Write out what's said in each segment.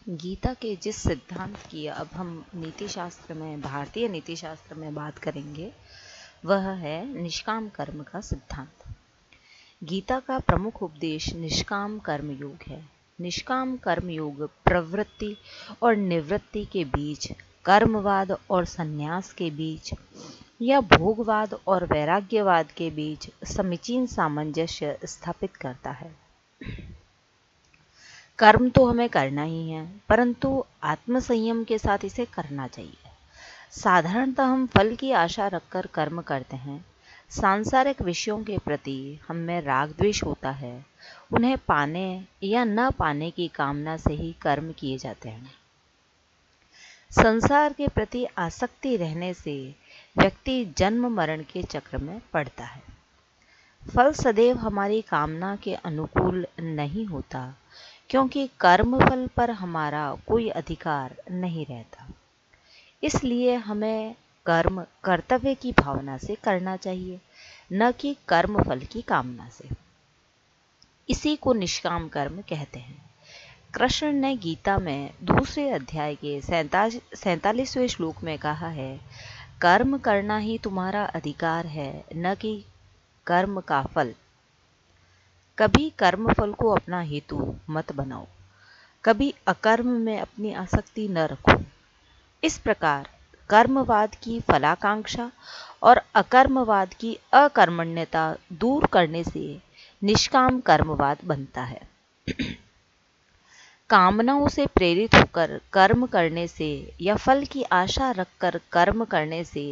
गीता के जिस सिद्धांत की अब हम भारतीय नीति शास्त्र में बात करेंगे वह है निष्काम कर्म का सिद्धांत। गीता का प्रमुख उपदेश निष्काम कर्म योग है। निष्काम कर्म योग प्रवृत्ति और निवृत्ति के बीच, कर्मवाद और संन्यास के बीच या भोगवाद और वैराग्यवाद के बीच समीचीन सामंजस्य स्थापित करता है। कर्म तो हमें करना ही है, परंतु आत्मसंयम के साथ इसे करना चाहिए। साधारणतः हम फल की आशा रखकर कर्म करते हैं। सांसारिक विषयों के प्रति हम में राग द्वेष होता है। उन्हें पाने या न पाने की कामना से ही कर्म किए जाते हैं। संसार के प्रति आसक्ति रहने से व्यक्ति जन्म मरण के चक्र में पड़ता है। फल सदैव हमारी कामना के अनुकूल नहीं होता, क्योंकि कर्म फल पर हमारा कोई अधिकार नहीं रहता। इसलिए हमें कर्म कर्तव्य की भावना से करना चाहिए, न कि कर्म फल की कामना से। इसी को निष्काम कर्म कहते हैं। कृष्ण ने गीता में दूसरे अध्याय के 47वें श्लोक में कहा है, कर्म करना ही तुम्हारा अधिकार है, न कि कर्म का फल। कभी कर्म फल को अपना हेतु मत बनाओ, कभी अकर्म में अपनी आसक्ति न रखो। इस प्रकार कर्मवाद की फलाकांक्षा और अकर्मवाद की अकर्मण्यता दूर करने से निष्काम कर्मवाद बनता है। कामनाओं से प्रेरित होकर कर्म करने से या फल की आशा रखकर कर्म करने से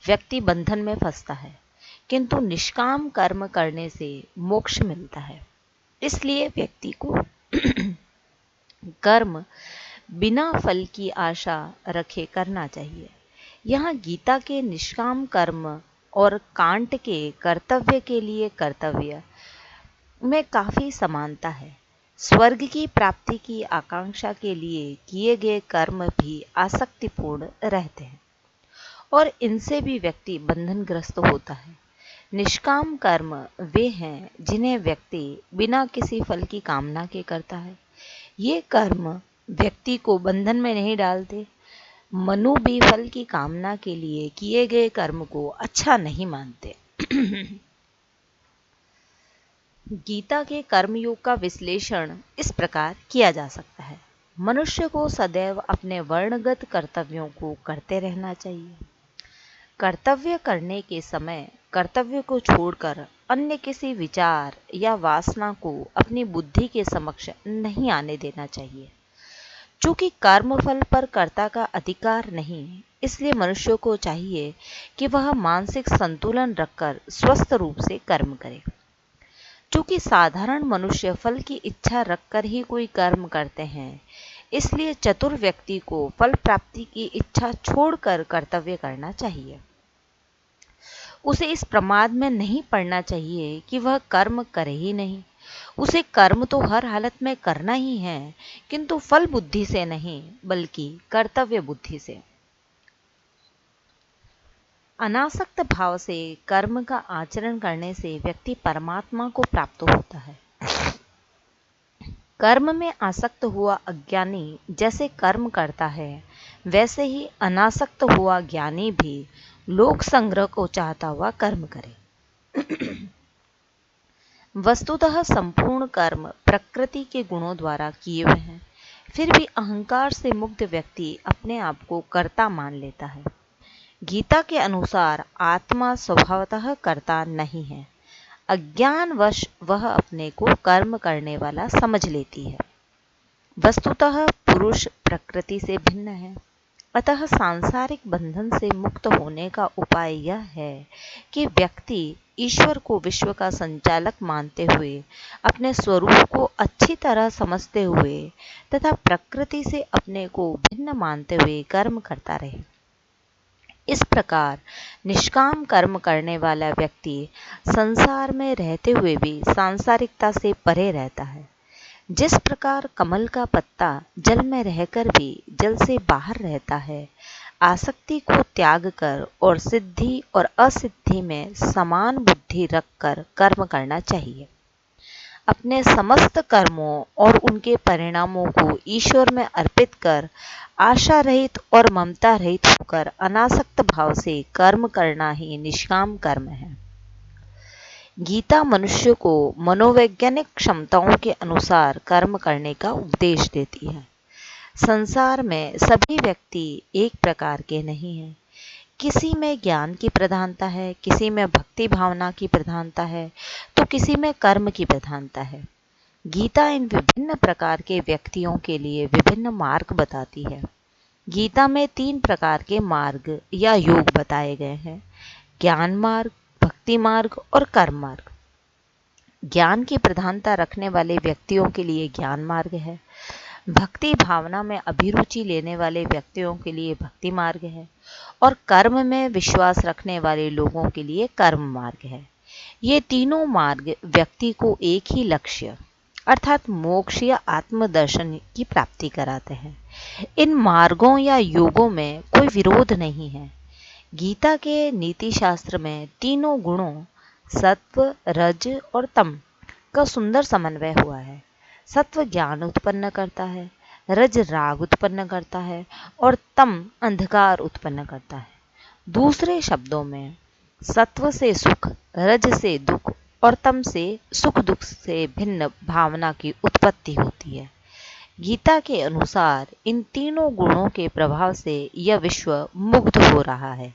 व्यक्ति बंधन में फंसता है, किंतु निष्काम कर्म करने से मोक्ष मिलता है। इसलिए व्यक्ति को कर्म बिना फल की आशा रखे करना चाहिए। यहाँ गीता के निष्काम कर्म और कांट के कर्तव्य के लिए कर्तव्य में काफी समानता है। स्वर्ग की प्राप्ति की आकांक्षा के लिए किए गए कर्म भी आसक्तिपूर्ण रहते हैं और इनसे भी व्यक्ति बंधनग्रस्त होता है। निष्काम कर्म वे हैं जिन्हें व्यक्ति बिना किसी फल की कामना के करता है। ये कर्म व्यक्ति को बंधन में नहीं डालते। मनु भी फल की कामना के लिए किए गए कर्म को अच्छा नहीं मानते। गीता के कर्मयोग का विश्लेषण इस प्रकार किया जा सकता है। मनुष्य को सदैव अपने वर्णगत कर्तव्यों को करते रहना चाहिए। कर्तव्य करने के समय कर्तव्य को छोड़कर अन्य किसी विचार या वासना को अपनी बुद्धि के समक्ष नहीं आने देना चाहिए। चूंकि कर्मफल पर कर्ता का अधिकार नहीं, इसलिए मनुष्य को चाहिए कि वह मानसिक संतुलन रखकर स्वस्थ रूप से कर्म करे। चूंकि साधारण मनुष्य फल की इच्छा रखकर ही कोई कर्म करते हैं, इसलिए चतुर व्यक्ति को फल प्राप्ति की इच्छा छोड़कर कर्तव्य करना चाहिए। उसे इस प्रमाद में नहीं पड़ना चाहिए कि वह कर्म करे ही नहीं। उसे कर्म तो हर हालत में करना ही है, किंतु फल बुद्धि से नहीं, बल्कि कर्तव्य बुद्धि से। अनासक्त भाव से कर्म का आचरण करने से व्यक्ति परमात्मा को प्राप्त होता है। कर्म में आसक्त हुआ अज्ञानी जैसे कर्म करता है, वैसे ही अनासक्त हुआ ज्ञानी भी लोक संग्रह को चाहता हुआ कर्म करे। वस्तुतः संपूर्ण कर्म प्रकृति के गुणों द्वारा किए हुए हैं, फिर भी अहंकार से मुक्त व्यक्ति अपने आप को कर्ता मान लेता है। गीता के अनुसार आत्मा स्वभावतः कर्ता नहीं है। अज्ञानवश वह अपने को कर्म करने वाला समझ लेती है। वस्तुतः पुरुष प्रकृति से भिन्न है। अतः सांसारिक बंधन से मुक्त होने का उपाय यह है कि व्यक्ति ईश्वर को विश्व का संचालक मानते हुए, अपने स्वरूप को अच्छी तरह समझते हुए तथा प्रकृति से अपने को भिन्न मानते हुए कर्म करता रहे। इस प्रकार निष्काम कर्म करने वाला व्यक्ति संसार में रहते हुए भी सांसारिकता से परे रहता है। जिस प्रकार कमल का पत्ता जल में रहकर भी जल से बाहर रहता है, आसक्ति को त्याग कर और सिद्धि और असिद्धि में समान बुद्धि रखकर कर्म करना चाहिए। अपने समस्त कर्मों और उनके परिणामों को ईश्वर में अर्पित कर आशा रहित और ममता रहित होकर अनासक्त भाव से कर्म करना ही निष्काम कर्म है। गीता मनुष्य को मनोवैज्ञानिक क्षमताओं के अनुसार कर्म करने का उपदेश देती है। संसार में सभी व्यक्ति एक प्रकार के नहीं हैं। किसी में ज्ञान की प्रधानता है, किसी में भक्ति भावना की प्रधानता है, तो किसी में कर्म की प्रधानता है। गीता इन विभिन्न प्रकार के व्यक्तियों के लिए विभिन्न मार्ग बताती है। गीता में 3 प्रकार के मार्ग या योग बताए गए हैं: ज्ञान मार्ग, भक्ति मार्ग और कर्म मार्ग। ज्ञान की प्रधानता रखने वाले व्यक्तियों के लिए ज्ञान मार्ग है, भक्ति भावना में अभिरुचि लेने वाले व्यक्तियों के लिए भक्ति मार्ग है और कर्म में विश्वास रखने वाले लोगों के लिए कर्म मार्ग है। ये तीनों मार्ग व्यक्ति को एक ही लक्ष्य अर्थात मोक्ष या आत्मदर्शन की प्राप्ति कराते हैं। इन मार्गों या योगों में कोई विरोध नहीं है। गीता के नीति शास्त्र में तीनों गुणों सत्व, रज और तम का सुंदर समन्वय हुआ है। सत्व ज्ञान उत्पन्न करता है, रज राग उत्पन्न करता है और तम अंधकार उत्पन्न करता है। दूसरे शब्दों में सत्व से सुख, रज से दुख और तम से सुख दुख से भिन्न भावना की उत्पत्ति होती है। गीता के अनुसार इन तीनों गुणों के प्रभाव से यह विश्व मुग्ध हो रहा है।